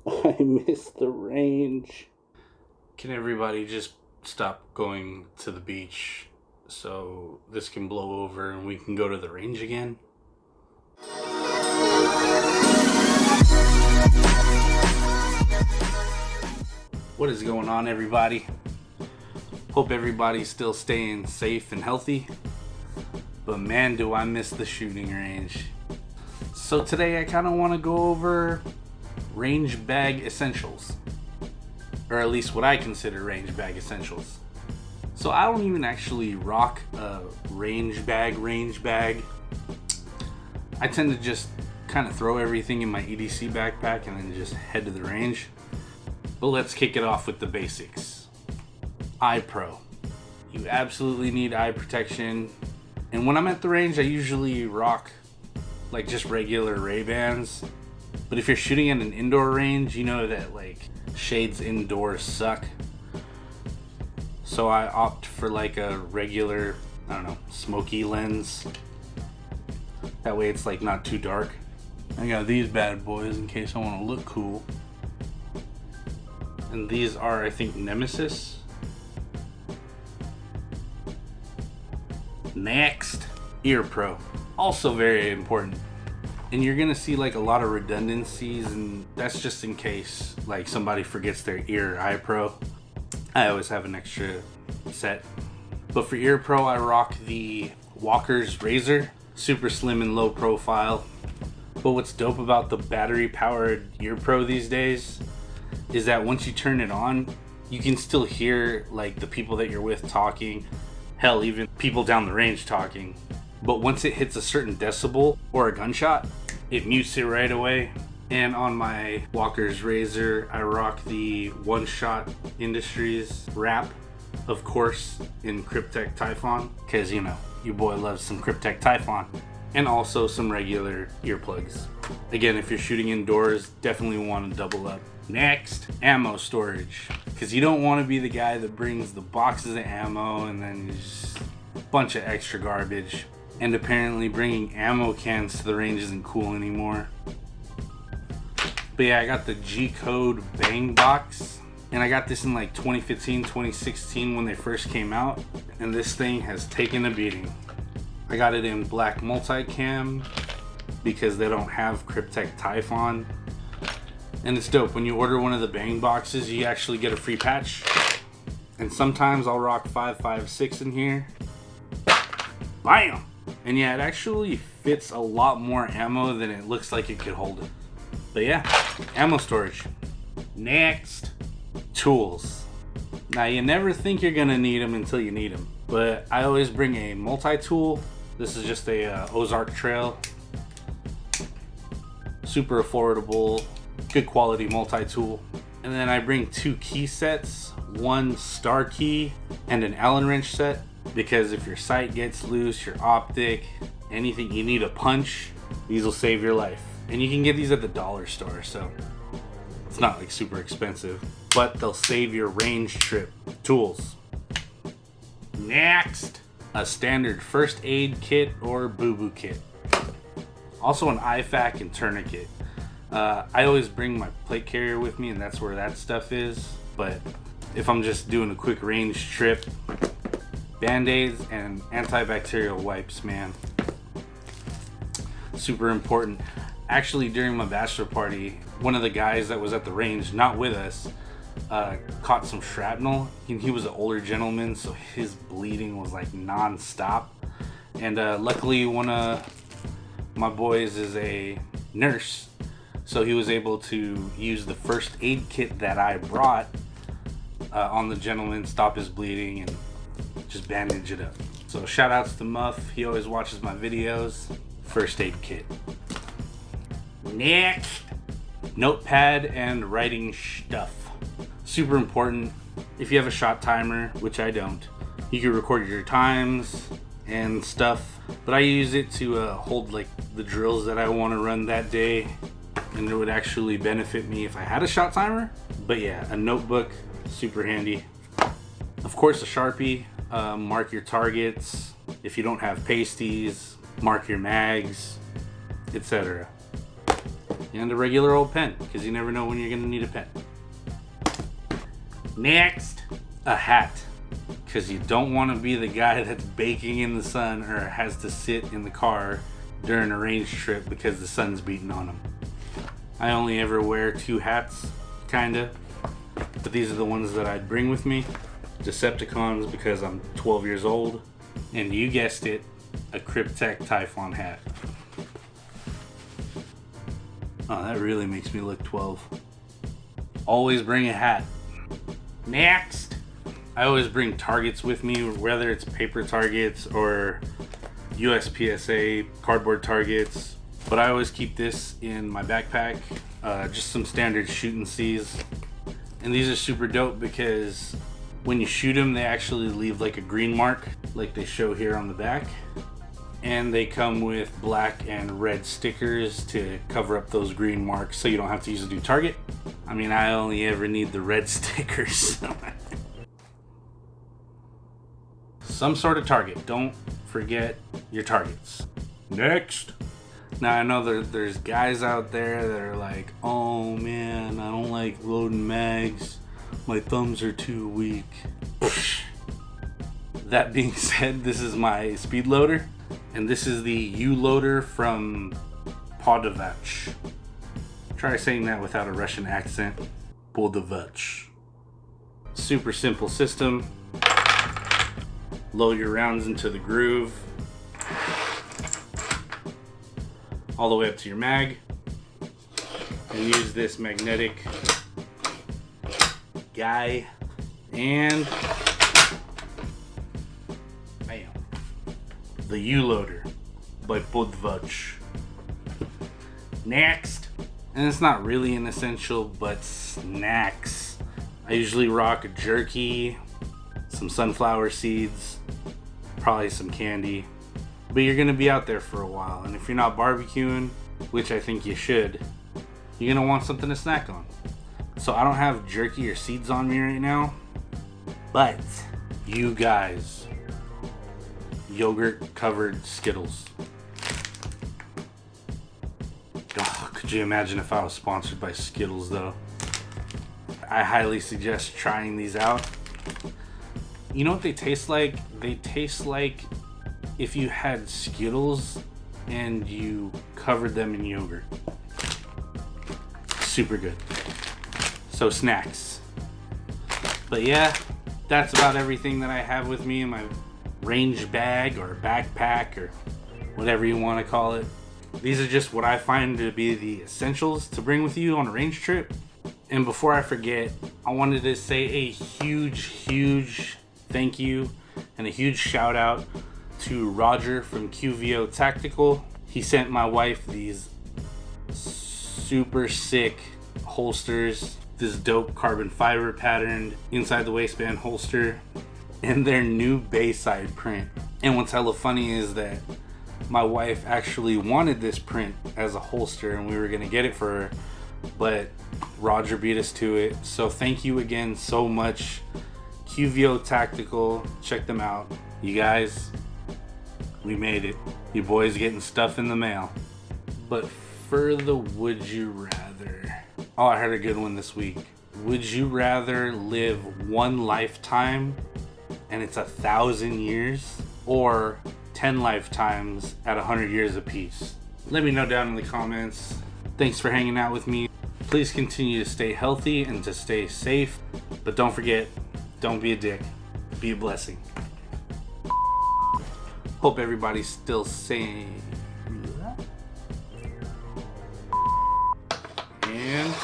I miss the range. Can everybody just stop going to the beach so this can blow over and we can go to the range again? What is going on, everybody? Hope everybody's still staying safe and healthy. But man, do I miss the shooting range. So today I kind of want to go over range bag essentials. Or at least what I consider range bag essentials. So I don't even actually rock a range bag. I tend to just kind of throw everything in my EDC backpack and then just head to the range. But let's kick it off with the basics. Eye Pro. You absolutely need eye protection. And when I'm at the range, I usually rock like just regular Ray-Bans. But if you're shooting at an indoor range, you know that like shades indoors suck. So I opt for like a regular, I don't know, smoky lens. That way it's like not too dark. I got these bad boys in case I want to look cool. And these are, I think, Nemesis. Next, Ear Pro. Also very important. And you're gonna see like a lot of redundancies, and that's just in case like somebody forgets their ear eye pro. I always have an extra set. But for Ear Pro, I rock the Walker's Razor. Super slim and low profile. But what's dope about the battery powered Ear Pro these days is that once you turn it on, you can still hear like the people that you're with talking. Hell, even people down the range talking. But once it hits a certain decibel or a gunshot, it mutes it right away. And on my Walker's Razor, I rock the One Shot Industries wrap, of course, in Cryptek Typhon, because you know, your boy loves some Cryptek Typhon. And also some regular earplugs. Again, if you're shooting indoors, definitely want to double up. Next, ammo storage. Because you don't want to be the guy that brings the boxes of ammo and then just a bunch of extra garbage. And apparently bringing ammo cans to the range isn't cool anymore. But yeah, I got the G-Code Bang Box. And I got this in like 2015, 2016 when they first came out. And this thing has taken a beating. I got it in black multicam because they don't have Cryptek Typhon. And it's dope. When you order one of the Bang boxes, you actually get a free patch. And sometimes I'll rock 5.56 in here. Bam! And yeah, it actually fits a lot more ammo than it looks like it could hold it. But yeah, ammo storage. Next, tools. Now you never think you're gonna need them until you need them. But I always bring a multi-tool. This is just a Ozark Trail. Super affordable, good quality multi-tool. And then I bring 2 key sets, 1 star key and an Allen wrench set. Because if your sight gets loose, your optic, anything, you need a punch, these will save your life. And you can get these at the dollar store, so it's not like super expensive, but they'll save your range trip. Tools. Next, a standard first aid kit or boo-boo kit. Also an IFAK and tourniquet. I always bring my plate carrier with me, and that's where that stuff is. But if I'm just doing a quick range trip, Band-Aids and antibacterial wipes, man. Super important. Actually, during my bachelor party, one of the guys that was at the range, not with us, caught some shrapnel. He was an older gentleman, so his bleeding was like non-stop. And luckily, one of my boys is a nurse, so he was able to use the first aid kit that I brought on the gentleman, stop his bleeding, and just bandage it up. So shout outs to Muff, he always watches my videos. First aid kit. Next, notepad and writing stuff. Super important. If you have a shot timer, which I don't, you can record your times and stuff, but I use it to hold like the drills that I want to run that day, and it would actually benefit me if I had a shot timer. But yeah, a notebook, super handy. Of course, a Sharpie. Mark your targets. If you don't have pasties, mark your mags, etc. and a regular old pen, because you never know when you're gonna need a pen. Next, a hat, because you don't want to be the guy that's baking in the sun or has to sit in the car during a range trip because the sun's beating on him. I only ever wear 2 hats, kinda, but these are the ones that I'd bring with me. Decepticons, because I'm 12 years old, and you guessed it, a Cryptek Typhon hat. Oh, that really makes me look 12. Always bring a hat. Next, I always bring targets with me, whether it's paper targets or USPSA cardboard targets, but I always keep this in my backpack, just some standard shooting C's. And these are super dope because when you shoot them, they actually leave like a green mark, like they show here on the back. And they come with black and red stickers to cover up those green marks so you don't have to use a new target. I mean, I only ever need the red stickers. Some sort of target. Don't forget your targets. Next. Now I know there's guys out there that are like, oh man, I don't like loading mags. My thumbs are too weak. That being said, this is my speed loader. And this is the U-loader from Podavach. Try saying that without a Russian accent. Podavach. Super simple system. Load your rounds into the groove. All the way up to your mag. And use this magnetic guy. And bam. The U-loader by Podavach. Next, and it's not really an essential, but snacks. I usually rock a jerky, some sunflower seeds, probably some candy. But you're gonna be out there for a while, and if you're not barbecuing, which I think you should, you're gonna want something to snack on. So I don't have jerky or seeds on me right now, but you guys, yogurt covered Skittles. Oh, could you imagine if I was sponsored by Skittles though? I highly suggest trying these out. You know what they taste like? They taste like if you had Skittles and you covered them in yogurt. Super good. So snacks. But yeah, that's about everything that I have with me in my range bag or backpack or whatever you want to call it. These are just what I find to be the essentials to bring with you on a range trip. And before I forget, I wanted to say a huge thank you and a huge shout out to Roger from QVO Tactical. He sent my wife these super sick holsters, this dope carbon fiber patterned inside the waistband holster, and their new Bayside print. And what's hella funny is that my wife actually wanted this print as a holster and we were gonna get it for her, but Roger beat us to it. So thank you again so much. QVO Tactical, check them out. You guys, we made it. You boys getting stuff in the mail. But for the would you rather, oh, I heard a good one this week. Would you rather live one lifetime and it's 1,000 years, or 10 lifetimes at 100 years apiece? Let me know down in the comments. Thanks for hanging out with me. Please continue to stay healthy and to stay safe. But don't forget, don't be a dick. Be a blessing. Hope everybody's still sane. And